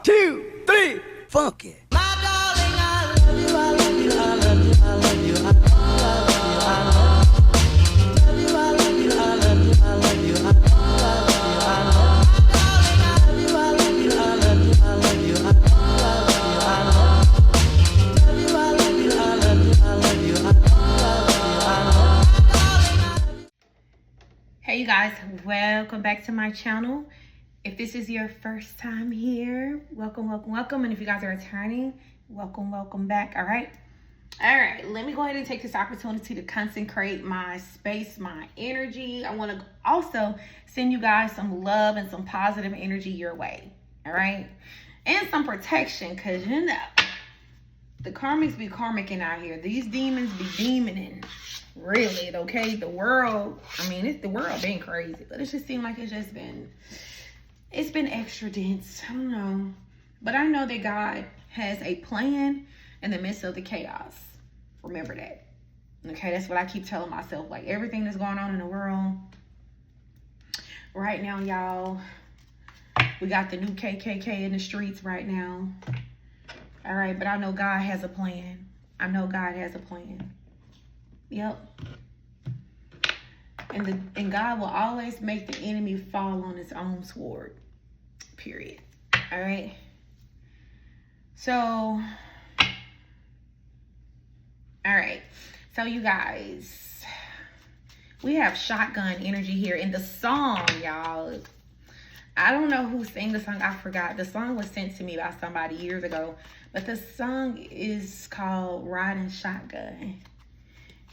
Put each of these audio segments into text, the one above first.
2, 3, funk it. Hey you guys, welcome back to my channel. If this is your first time here, welcome. And if you guys are returning, welcome back. All right, let me go ahead and take this opportunity to consecrate my space, my energy. I want to also send you guys some love and some positive energy your way. All right, and some protection, because you know the karmics be karmicking out here. These demons be demoning. Really, okay? The world, I mean, the world been crazy, but it just seemed like it's been extra dense. I don't know. But I know that God has a plan in the midst of the chaos. Remember that. Okay, that's what I keep telling myself. Like, everything that's going on in the world right now, y'all, we got the new KKK in the streets right now. All right, but I know God has a plan. I know God has a plan. Yep. And God will always make the enemy fall on his own sword. Period. All right. So, all right. So you guys, we have shotgun energy here in the song, y'all. I don't know who sang the song. I forgot. The song was sent to me by somebody years ago, but the song is called Riding Shotgun.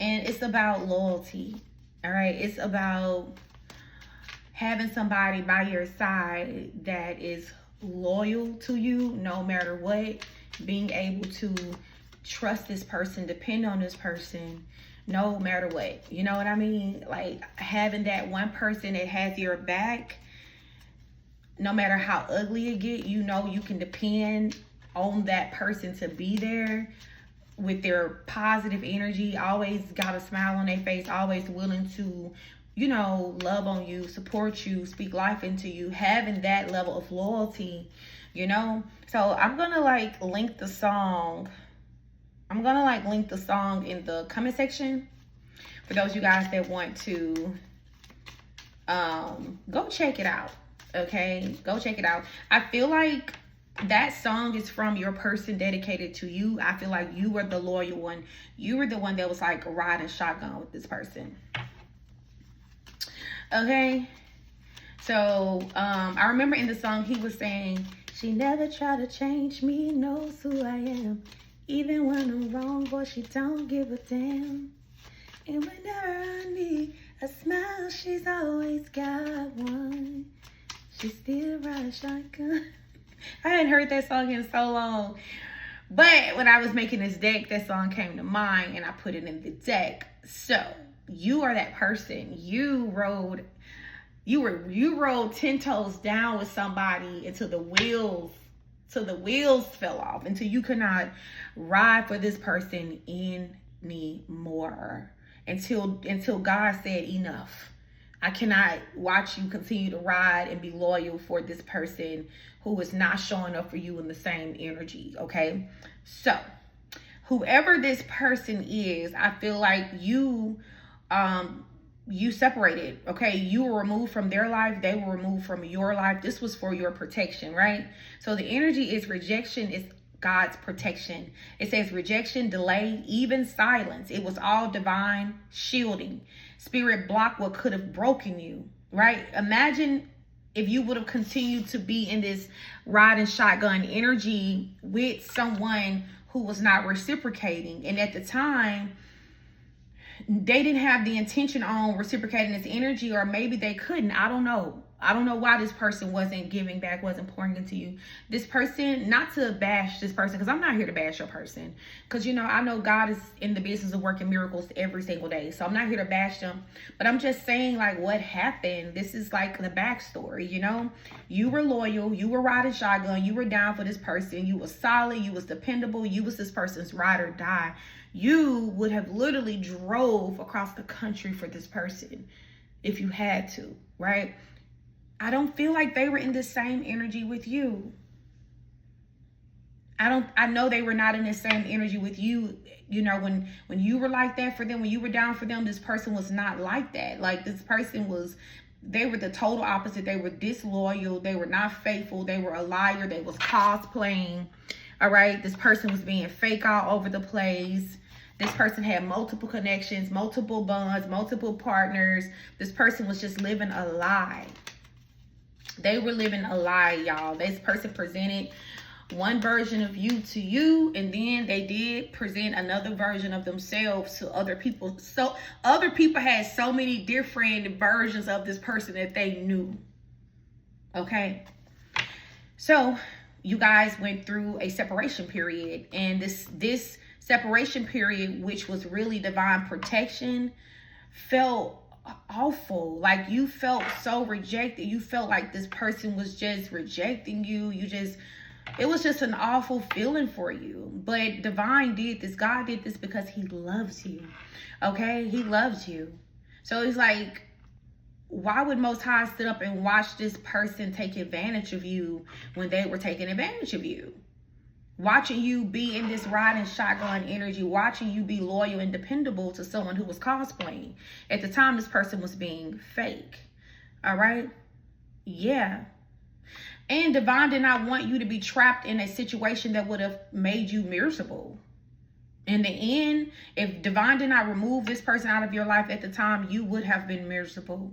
And it's about loyalty, all right? It's about having somebody by your side that is loyal to you no matter what, being able to trust this person, depend on this person no matter what. You know what I mean? Like, having that one person that has your back, no matter how ugly it get, you know you can depend on that person to be there with their positive energy, always got a smile on their face, always willing to, you know, love on you, support you, speak life into you, having that level of loyalty, you know. So I'm gonna like link the song. I'm gonna like link the song in the comment section for those of you guys that want to go check it out. Okay, go check it out. I feel like that song is from your person dedicated to you. I feel like you were the loyal one. You were the one that was like riding shotgun with this person. Okay. So, I remember in the song he was saying, she never tried to change me, knows who I am. Even when I'm wrong, boy, she don't give a damn. And whenever I need a smile, she's always got one. She still rides shotgun. I hadn't heard that song in so long. But when I was making this deck, that song came to mind and I put it in the deck. So you are that person. You rode 10 toes down with somebody until the wheels fell off, until you could not ride for this person anymore. Until God said enough. I cannot watch you continue to ride and be loyal for this person who is not showing up for you in the same energy, okay? So, whoever this person is, I feel like you separated, okay? You were removed from their life. They were removed from your life. This was for your protection, right? So, the energy is rejection is God's protection. It says rejection, delay, even silence. It was all divine shielding. Spirit blocked what could have broken you, right? Imagine if you would have continued to be in this riding shotgun energy with someone who was not reciprocating. And at the time, they didn't have the intention on reciprocating this energy, or maybe they couldn't. I don't know. I don't know why this person wasn't giving back, wasn't pouring into you. This person, not to bash this person, because I'm not here to bash your person. Because, you know, I know God is in the business of working miracles every single day. So I'm not here to bash them. But I'm just saying, like, what happened? This is like the backstory, you know? You were loyal. You were riding shotgun. You were down for this person. You was solid. You was dependable. You was this person's ride or die. You would have literally drove across the country for this person if you had to, right? I don't feel like they were in the same energy with you. I know they were not in the same energy with you. You know, when you were like that for them, when you were down for them, this person was not like that. Like, this person was, they were the total opposite. They were disloyal. They were not faithful. They were a liar. They was cosplaying. All right. This person was being fake all over the place. This person had multiple connections, multiple bonds, multiple partners. This person was just living a lie. They were living a lie, y'all. This person presented one version of you to you, and then they did present another version of themselves to other people. So other people had so many different versions of this person that they knew. Okay. So you guys went through a separation period, and this separation period, which was really divine protection, felt awful. Like, you felt so rejected. You felt like this person was just rejecting you. It was just an awful feeling for you. But divine did this. God did this because he loves you. Okay? He loves you. So it's like, why would Most High sit up and watch this person take advantage of you when they were taking advantage of you? Watching you be in this riding shotgun energy, watching you be loyal and dependable to someone who was cosplaying. At the time, this person was being fake. All right? Yeah. And divine did not want you to be trapped in a situation that would have made you miserable. In the end, if divine did not remove this person out of your life at the time, you would have been miserable.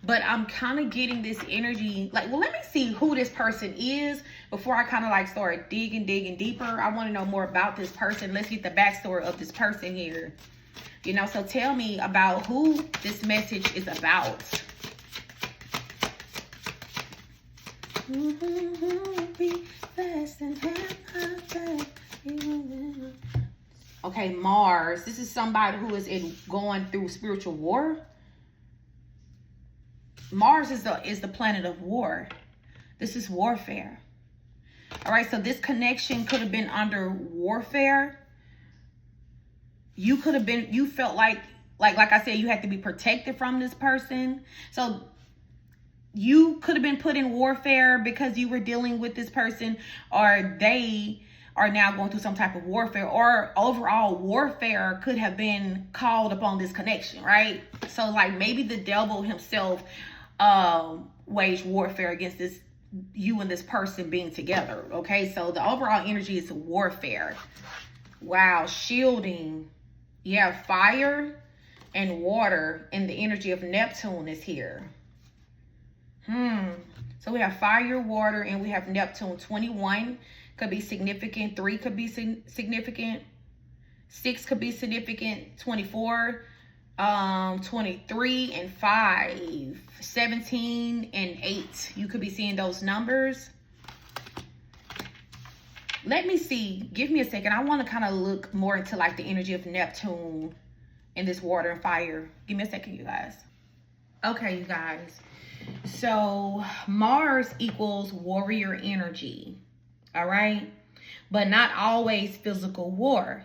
But I'm kind of getting this energy, like, well, let me see who this person is before I kind of like start digging deeper. I want to know more about this person. Let's get the backstory of this person here. You know, so tell me about who this message is about. Okay, Mars. This is somebody who is going through spiritual war. Mars is the planet of war. This is warfare. All right, so this connection could have been under warfare. You could have been, you felt like I said, you had to be protected from this person. So you could have been put in warfare because you were dealing with this person, or they are now going through some type of warfare, or overall warfare could have been called upon this connection, right? So like maybe the devil himself waged warfare against you and this person being together. Okay, so the overall energy is warfare. Wow, shielding. Yeah, fire and water, and the energy of Neptune is here. So we have fire, water, and we have Neptune. 21 could be significant. 3 could be significant. 6 could be significant. 24, 23 and 5, 17 and 8. You could be seeing those numbers. Let me see. Give me a second. I want to kind of look more into like the energy of Neptune and this water and fire. Give me a second, you guys. Okay, you guys. So Mars equals warrior energy. All right. But not always physical war.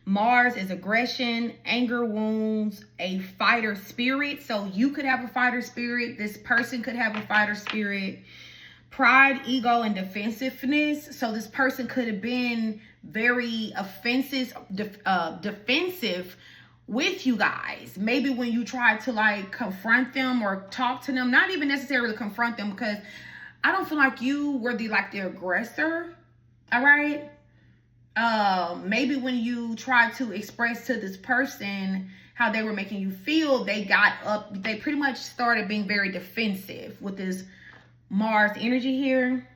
Mars is aggression, anger, wounds, a fighter spirit. So you could have a fighter spirit. This person could have a fighter spirit. Pride, ego, and defensiveness. So this person could have been very defensive with you guys. Maybe when you try to like confront them or talk to them, not even necessarily confront them, because I don't feel like you were the aggressor. All right. Maybe when you try to express to this person how they were making you feel, they got up, they pretty much started being very defensive with this Mars energy here.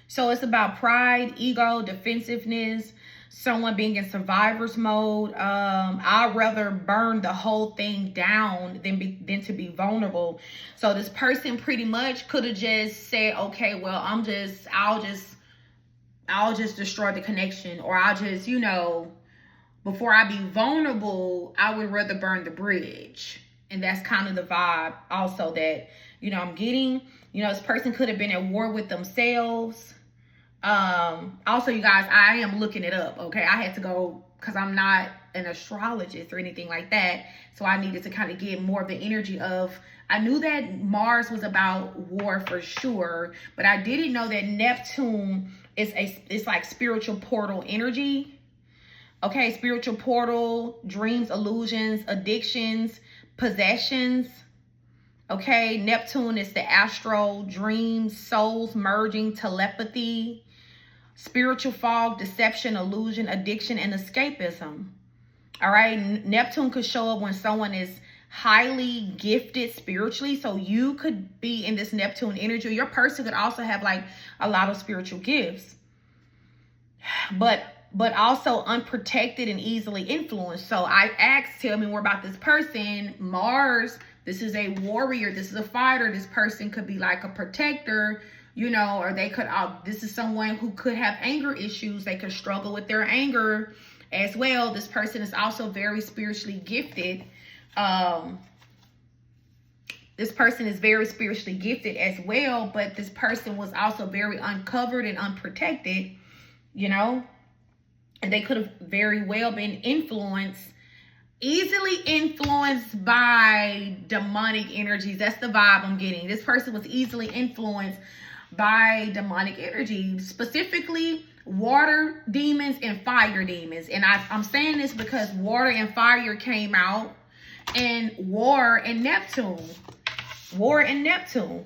So it's about pride, ego, defensiveness, someone being in survivor's mode. I'd rather burn the whole thing down than to be vulnerable. So this person pretty much could have just said, okay, well, I'll just destroy the connection, or I'll just, you know, before I be vulnerable, I would rather burn the bridge. And that's kind of the vibe also that, you know, I'm getting. You know, this person could have been at war with themselves. Also, you guys, I am looking it up, okay? I had to go because I'm not an astrologist or anything like that. So I needed to kind of get more of the energy of, I knew that Mars was about war for sure, but I didn't know that Neptune it's like spiritual portal energy. Okay, spiritual portal, dreams, illusions, addictions, possessions. Okay, Neptune is the astral, dreams, souls merging, telepathy, spiritual fog, deception, illusion, addiction, and escapism. All right, Neptune could show up when someone is highly gifted spiritually. So you could be in this Neptune energy. Your person could also have like a lot of spiritual gifts, but also unprotected and easily influenced. So I asked, tell me more about this person. Mars, this is a warrior, this is a fighter. This person could be like a protector, you know, or they could, this is someone who could have anger issues. They could struggle with their anger as well. This person is also very spiritually gifted. This person is very spiritually gifted as well, but this person was also very uncovered and unprotected, you know, and they could have very well been easily influenced by demonic energies. That's the vibe I'm getting. This person was easily influenced by demonic energy, specifically water demons and fire demons. And I'm saying this because water and fire came out, and war and Neptune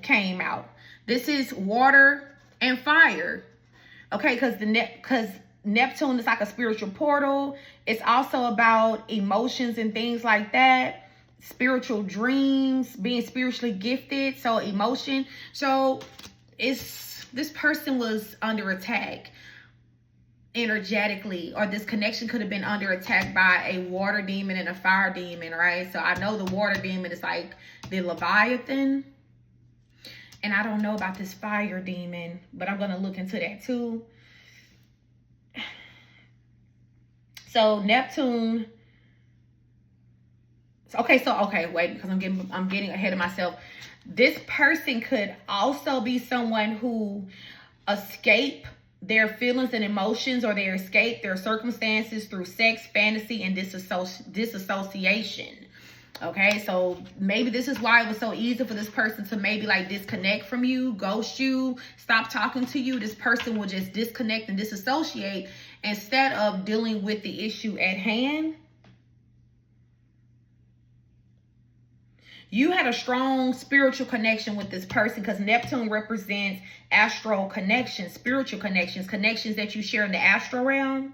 came out. This is water and fire. Okay, because Neptune is like a spiritual portal. It's also about emotions and things like that. Spiritual dreams, being spiritually gifted. So emotion. So this person was under attack energetically, or this connection could have been under attack by a water demon and a fire demon, right? So I know the water demon is like the Leviathan, and I don't know about this fire demon, but I'm going to look into that too. So Neptune, okay, wait, because I'm getting ahead of myself. This person could also be someone who escape their feelings and emotions, or they escape their circumstances through sex, fantasy, and disassociation. Okay, so maybe this is why it was so easy for this person to maybe like disconnect from you, ghost you, stop talking to you. This person will just disconnect and disassociate instead of dealing with the issue at hand. You had a strong spiritual connection with this person, because Neptune represents astral connections, spiritual connections that you share in the astral realm.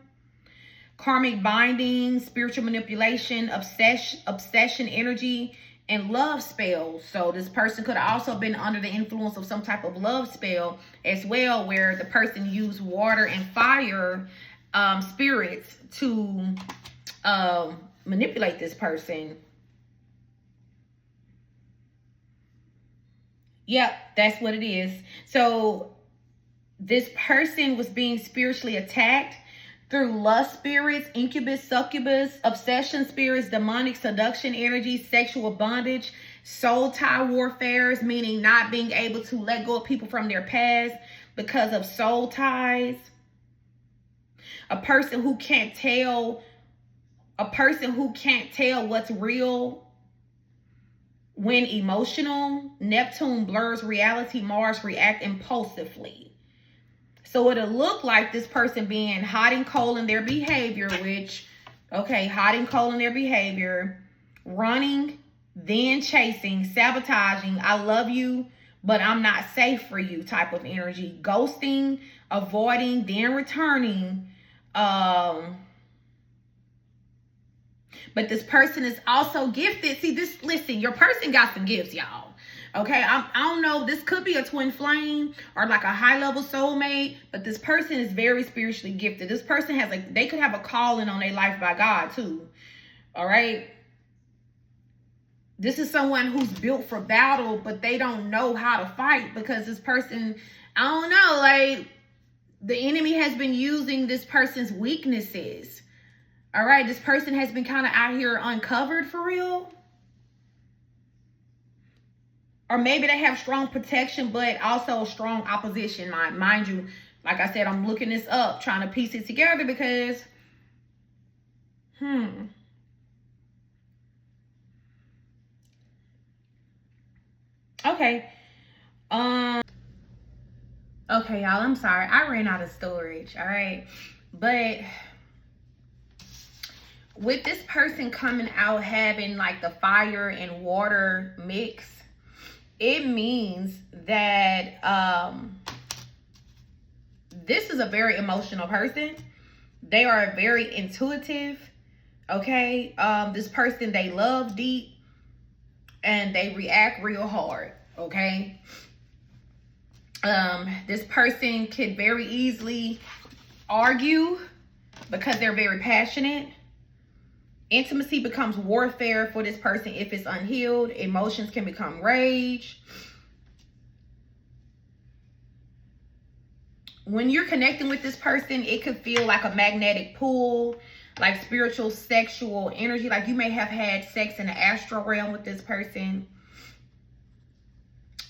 Karmic binding, spiritual manipulation, obsession energy, and love spells. So this person could have also been under the influence of some type of love spell as well, where the person used water and fire spirits to manipulate this person. Yep, that's what it is. So this person was being spiritually attacked through lust spirits, incubus, succubus, obsession spirits, demonic seduction energy, sexual bondage, soul tie warfares, meaning not being able to let go of people from their past because of soul ties. A person who can't tell what's real when emotional. Neptune blurs reality. Mars react impulsively. So it'll look like this person being hot and cold in their behavior, hot and cold in their behavior, running, then chasing, sabotaging, I love you, but I'm not safe for you type of energy, ghosting, avoiding, then returning. But this person is also gifted. See, listen, your person got some gifts, y'all. Okay, I don't know. This could be a twin flame or like a high-level soulmate, but this person is very spiritually gifted. This person has they could have a calling on their life by God too. All right. This is someone who's built for battle, but they don't know how to fight, because this person, I don't know, like the enemy has been using this person's weaknesses. All right, this person has been kind of out here uncovered for real. Or maybe they have strong protection, but also strong opposition. Mind you, like I said, I'm looking this up, trying to piece it together, because, Okay. Okay, y'all, I'm sorry. I ran out of storage, all right? But with this person coming out having like the fire and water mix, it means that this is a very emotional person. They are very intuitive, okay? This person, they love deep and they react real hard, okay? This person could very easily argue because they're very passionate. Intimacy becomes warfare for this person if it's unhealed. Emotions can become rage. When you're connecting with this person, it could feel like a magnetic pull, like spiritual, sexual energy. Like you may have had sex in the astral realm with this person.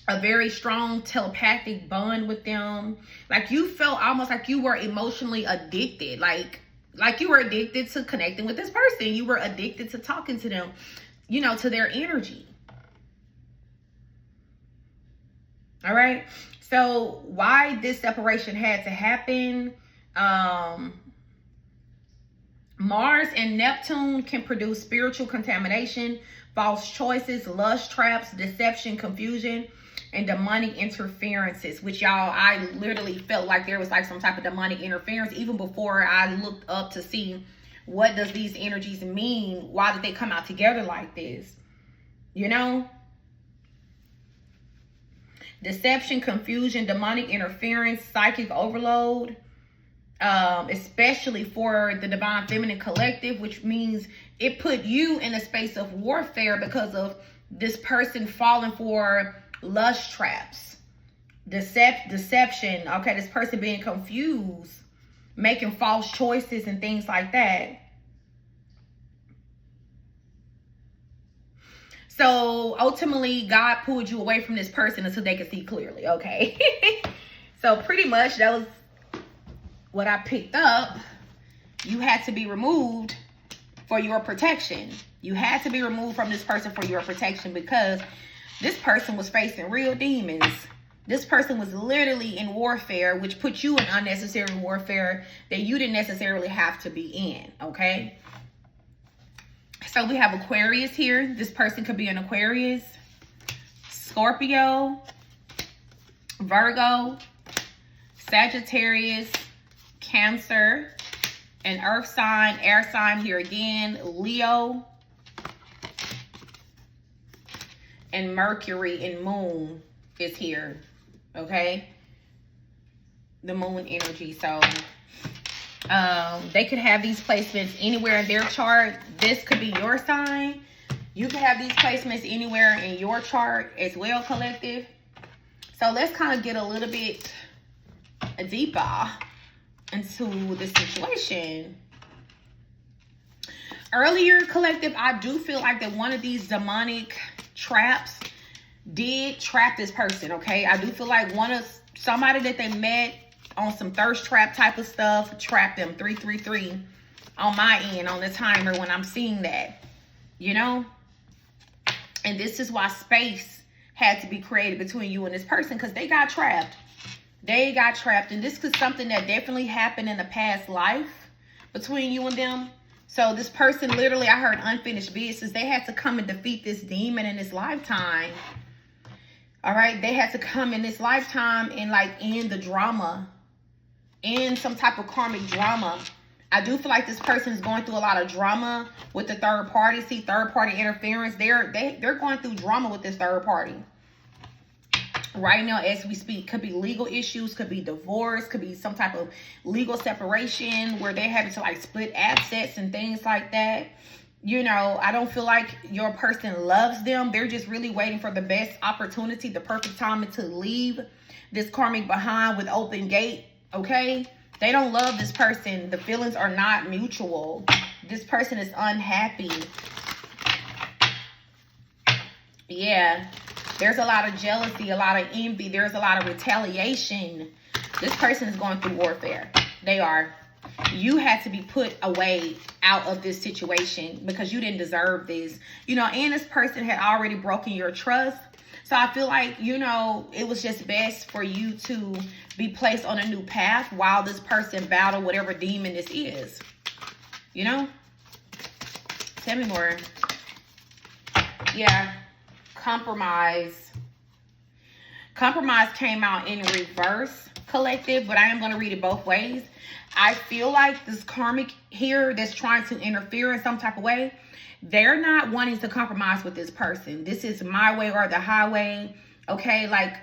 A very strong telepathic bond with them. Like you felt almost like you were emotionally addicted. Like you were addicted to connecting with this person. You were addicted to talking to them, you know, to their energy. All right. So why this separation had to happen? Mars and Neptune can produce spiritual contamination, false choices, lust traps, deception, confusion, and demonic interferences, which y'all, I literally felt like there was like some type of demonic interference even before I looked up to see what does these energies mean? Why did they come out together like this? You know? Deception, confusion, demonic interference, psychic overload, especially for the divine feminine collective, which means it put you in a space of warfare because of this person falling for lust traps, deception, okay, this person being confused, making false choices and things like that. So ultimately, God pulled you away from this person until they could see clearly, okay? So pretty much that was what I picked up. You had to be removed for your protection. You had to be removed from this person for your protection because this person was facing real demons. This person was literally in warfare, which put you in unnecessary warfare that you didn't necessarily have to be in, okay? So we have Aquarius here. This person could be an Aquarius, Scorpio, Virgo, Sagittarius, Cancer, an earth sign, air sign here again, Leo, and Mercury and moon is here, okay? The moon energy. So they could have these placements anywhere in their chart. This could be your sign. You can have these placements anywhere in your chart as well, collective. So let's kind of get a little bit deeper into the situation. Earlier, collective, I do feel like that one of these demonic traps did trap this person, okay? I do feel like somebody that they met on some thirst trap type of stuff trapped them. 333 on my end on the timer when I'm seeing that, you know? And this is why space had to be created between you and this person, because they got trapped. They got trapped, and this is something that definitely happened in the past life between you and them. So this person literally, I heard unfinished business. They had to come and defeat this demon in this lifetime. All right, they had to come in this lifetime and like end the drama, end some type of karmic drama. I do feel like this person is going through a lot of drama with the third party. See, third party interference. They're going through drama with this third party right now as we speak. Could be legal issues, could be divorce, could be some type of legal separation where they're having to like split assets and things like that. You know, I don't feel like your person loves them. They're just really waiting for the best opportunity, the perfect time to leave this karmic behind with open gate, okay? They don't love this person. The feelings are not mutual. This person is unhappy. Yeah. There's a lot of jealousy, a lot of envy. There's a lot of retaliation. This person is going through warfare. They are. You had to be put away out of this situation because you didn't deserve this. You know, and this person had already broken your trust. So I feel like, you know, it was just best for you to be placed on a new path while this person battled whatever demon this is. You know? Tell me more. Yeah. Compromise. Compromise came out in reverse, collective, but I am going to read it both ways. I feel like this karmic here that's trying to interfere in some type of way, they're not wanting to compromise with this person. This is my way or the highway. Okay, like,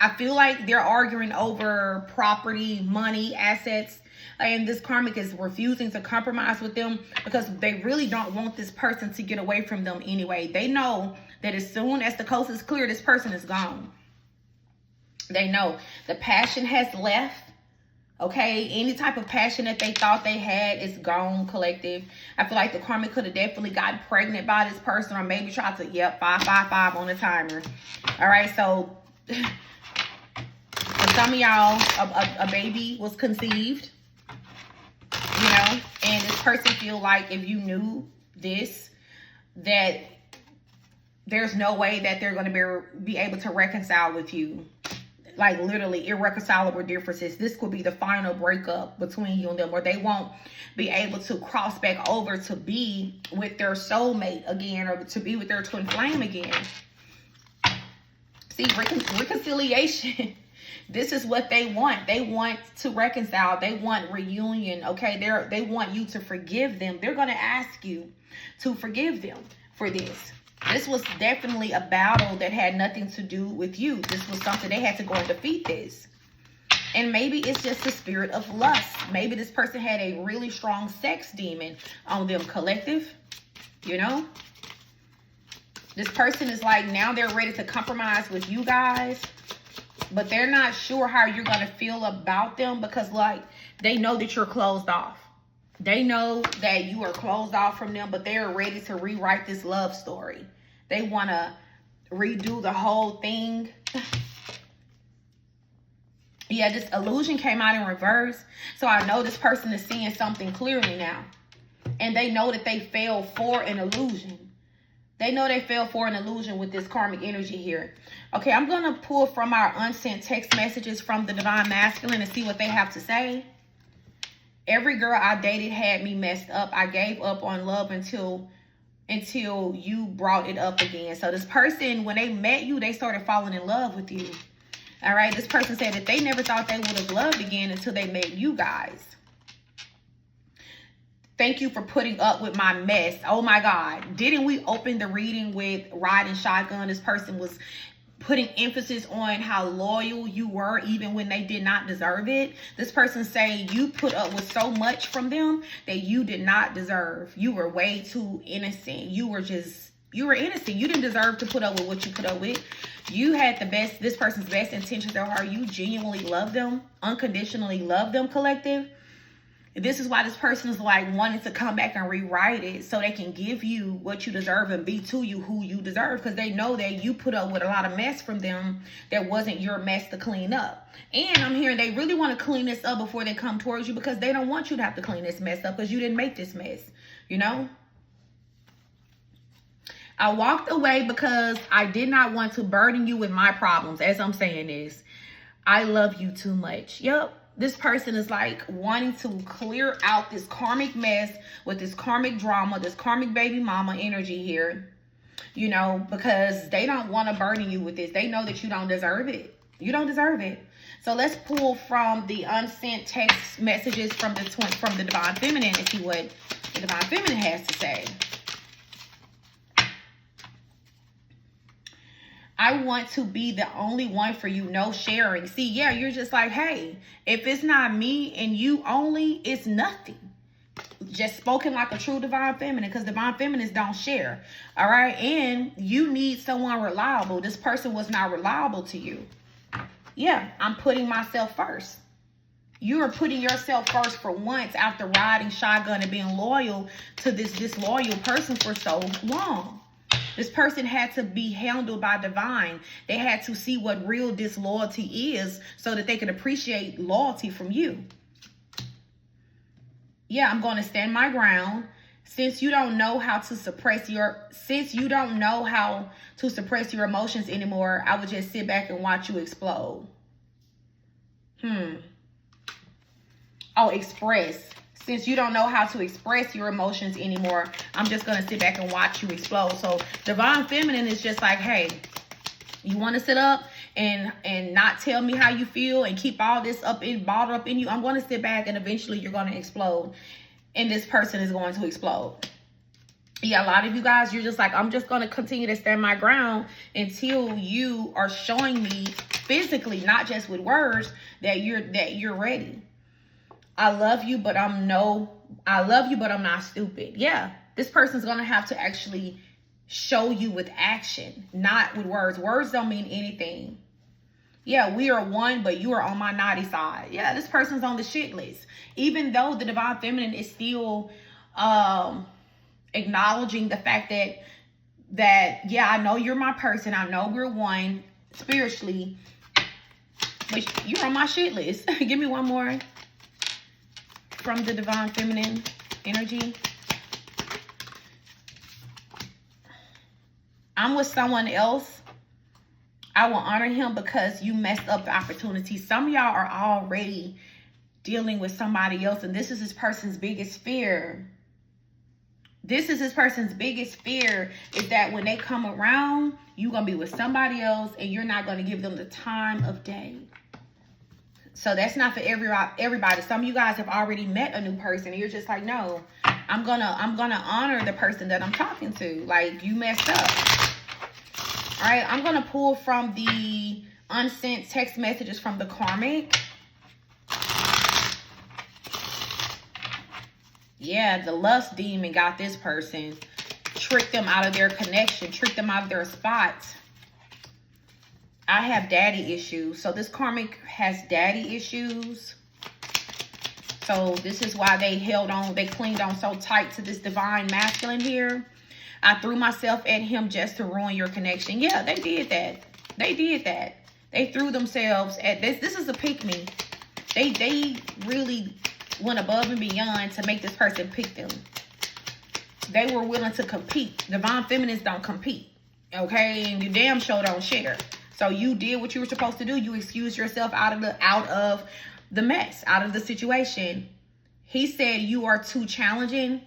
I feel like they're arguing over property, money, assets. And this karmic is refusing to compromise with them because they really don't want this person to get away from them anyway. They know that as soon as the coast is clear, this person is gone. They know the passion has left. Okay, any type of passion that they thought they had is gone, collective. I feel like the karmic could have definitely gotten pregnant by this person or maybe tried to, 555 on the timer. All right, so for some of y'all, a baby was conceived, you know, and this person feel like if you knew this, that there's no way that they're going to be able to reconcile with you. Like literally irreconcilable differences. This could be the final breakup between you and them, where they won't be able to cross back over to be with their soulmate again, or to be with their twin flame again. See, reconciliation. This is what they want. They want to reconcile. They want reunion. Okay, they want you to forgive them. They're going to ask you to forgive them for this. This was definitely a battle that had nothing to do with you. This was something they had to go and defeat this. And maybe it's just the spirit of lust. Maybe this person had a really strong sex demon on them, collective. You know? This person is like, now they're ready to compromise with you guys. But they're not sure how you're going to feel about them because, like, they know that you're closed off. They know that you are closed off from them, but they're ready to rewrite this love story. They want to redo the whole thing. Yeah, this illusion came out in reverse. So I know this person is seeing something clearly now. And they know that they fell for an illusion. They know they fell for an illusion with this karmic energy here. Okay, I'm going to pull from our unsent text messages from the Divine Masculine and see what they have to say. Every girl I dated had me messed up. I gave up on love until you brought it up again. So this person, when they met you, they started falling in love with you. All right, this person said that they never thought they would have loved again until they met you guys. Thank you for putting up with my mess. Oh my God. Didn't we open the reading with riding shotgun? This person was putting emphasis on how loyal you were even when they did not deserve it. This person saying you put up with so much from them that you did not deserve. You were way too innocent. You were innocent. You didn't deserve to put up with what you put up with. You had this person's best intentions at heart. You genuinely love them, unconditionally love them, collective. This is why this person is like wanting to come back and rewrite it so they can give you what you deserve and be to you who you deserve, because they know that you put up with a lot of mess from them that wasn't your mess to clean up. And I'm hearing they really want to clean this up before they come towards you because they don't want you to have to clean this mess up because you didn't make this mess, you know? I walked away because I did not want to burden you with my problems. As I'm saying this, I love you too much. Yep. This person is like wanting to clear out this karmic mess with this karmic drama, this karmic baby mama energy here, you know, because they don't want to burden you with this. They know that you don't deserve it. You don't deserve it. So let's pull from the unsent text messages from the Divine Feminine and see what the Divine Feminine has to say. I want to be the only one for you, no sharing. See, yeah, you're just like, hey, if it's not me and you only, it's nothing. Just spoken like a true Divine Feminine, because Divine Feminines don't share. All right. And you need someone reliable. This person was not reliable to you. Yeah, I'm putting myself first. You are putting yourself first for once after riding shotgun and being loyal to this disloyal person for so long. This person had to be handled by divine. They had to see what real disloyalty is so that they could appreciate loyalty from you. Yeah, I'm going to stand my ground. Since you don't know how to suppress your emotions anymore, I would just sit back and watch you explode. Oh, express. Since you don't know how to express your emotions anymore, I'm just going to sit back and watch you explode. So divine feminine is just like, hey, you want to sit up and not tell me how you feel and keep all this bottled up in you? I'm going to sit back and eventually you're going to explode. And this person is going to explode. Yeah, a lot of you guys, you're just like, I'm just going to continue to stand my ground until you are showing me physically, not just with words, that you're ready. I love you, but I'm not stupid. Yeah, this person's going to have to actually show you with action, not with words. Words don't mean anything. Yeah, we are one, but you are on my naughty side. Yeah, this person's on the shit list. Even though the divine feminine is still acknowledging the fact that yeah, I know you're my person. I know we're one spiritually, but you're on my shit list. Give me one more from the divine feminine energy. I'm with someone else. I will honor him because you messed up the opportunity. Some of y'all are already dealing with somebody else, and this is this person's biggest fear. This is this person's biggest fear, is that when they come around, you're going to be with somebody else and you're not going to give them the time of day. So that's not for everybody. Some of you guys have already met a new person and you're just like, no, I'm gonna honor the person that I'm talking to. Like, you messed up. All right, I'm gonna pull from the unsent text messages from the karmic. Yeah, the lust demon got this person. Tricked them out of their connection, tricked them out of their spot. I have daddy issues. So this karmic has daddy issues. So this is why they held on, they clinged on so tight to this divine masculine here. I threw myself at him just to ruin your connection. Yeah, they did that. They did that. They threw themselves at this. This is a pick-me. They really went above and beyond to make this person pick them. They were willing to compete. Divine feminines don't compete. Okay? And you damn sure don't share. So you did what you were supposed to do. You excused yourself out of the mess, out of the situation. He said you are too challenging.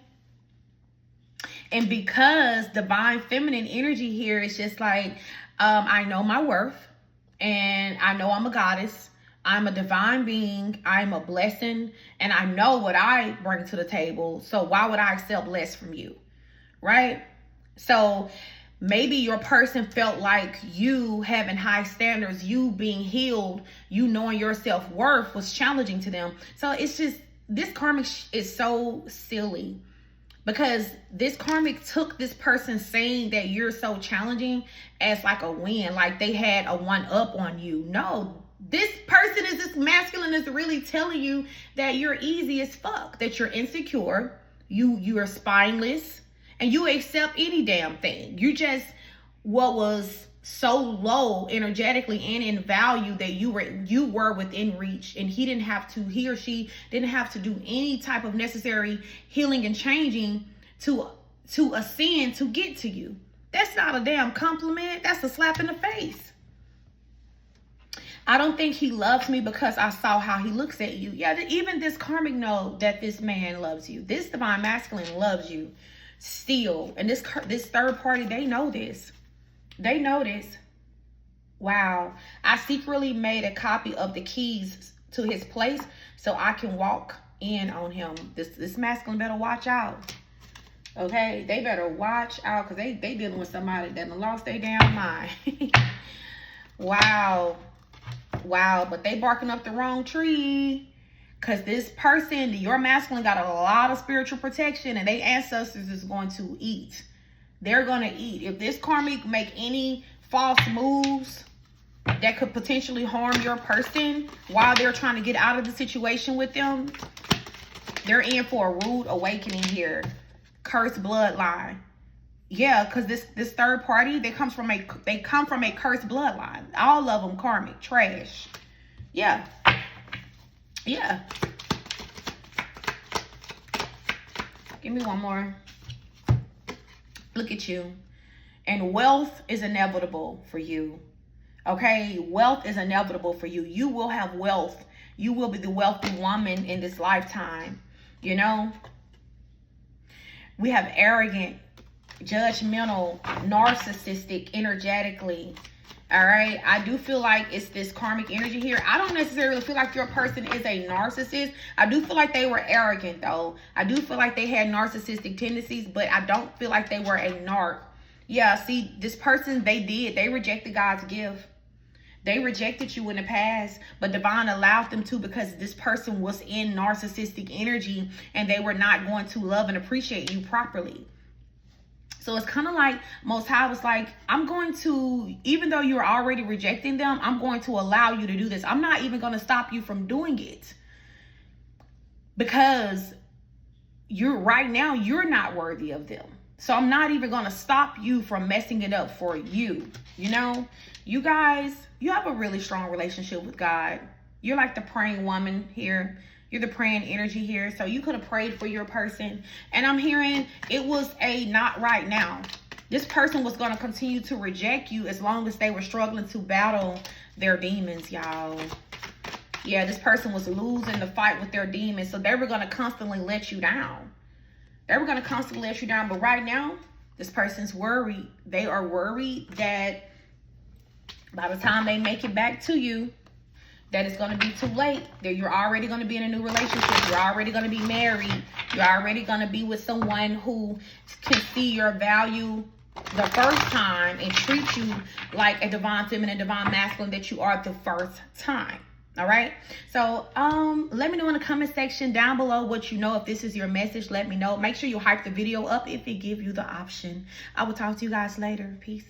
And because divine feminine energy here is just like, I know my worth. And I know I'm a goddess. I'm a divine being. I'm a blessing. And I know what I bring to the table. So why would I accept less from you? Right? So maybe your person felt like you having high standards, you being healed, you knowing your self-worth was challenging to them. So it's just, this karmic is so silly, because this karmic took this person saying that you're so challenging as like a win, like they had a one-up on you. No, this person is, this masculine is really telling you that you're easy as fuck, that you're insecure, you are spineless, and you accept any damn thing. You just, what was so low energetically and in value that you were within reach, and he or she didn't have to do any type of necessary healing and changing to ascend to get to you. That's not a damn compliment. That's a slap in the face. I don't think he loves me because I saw how he looks at you. Yeah, even this karmic know that this man loves you. This divine masculine loves you still. And this third party, they know this. They know this. Wow. I secretly made a copy of the keys to his place so I can walk in on him. This masculine better watch out. Okay? They better watch out, because they dealing with somebody that done lost their damn mind. Wow. Wow. But they barking up the wrong tree. Because this person, your masculine, got a lot of spiritual protection, and their ancestors is going to eat. They're going to eat. If this karmic make any false moves that could potentially harm your person while they're trying to get out of the situation with them, they're in for a rude awakening here. Cursed bloodline. Yeah, because this third party, they come from a cursed bloodline. All of them karmic, trash. Yeah. Yeah. Give me one more. Look at you. And wealth is inevitable for you. Okay? Wealth is inevitable for you. You will have wealth. You will be the wealthy woman in this lifetime. You know? We have arrogant, judgmental, narcissistic, energetically. All right, I do feel like it's this karmic energy here. I don't necessarily feel like your person is a narcissist. I do feel like they were arrogant, though. I do feel like they had narcissistic tendencies, but I don't feel like they were a narc. Yeah, see, this person, they rejected God's gift. They rejected you in the past, but divine allowed them to because this person was in narcissistic energy and they were not going to love and appreciate you properly. So it's kind of like Most High was like, I'm going to, even though you're already rejecting them, I'm going to allow you to do this. I'm not even going to stop you from doing it. Because right now, you're not worthy of them. So I'm not even going to stop you from messing it up for you. You know, you guys, you have a really strong relationship with God. You're like the praying woman here. You're the praying energy here. So you could have prayed for your person. And I'm hearing it was a not right now. This person was going to continue to reject you as long as they were struggling to battle their demons, y'all. Yeah, this person was losing the fight with their demons. So they were going to constantly let you down. They were going to constantly let you down. But right now, this person's worried. They are worried that by the time they make it back to you, that it's going to be too late. That you're already going to be in a new relationship. You're already going to be married. You're already going to be with someone who can see your value the first time and treat you like a divine feminine, divine masculine that you are the first time. All right. So let me know in the comment section down below what you know. If this is your message, let me know. Make sure you hype the video up if it gives you the option. I will talk to you guys later. Peace.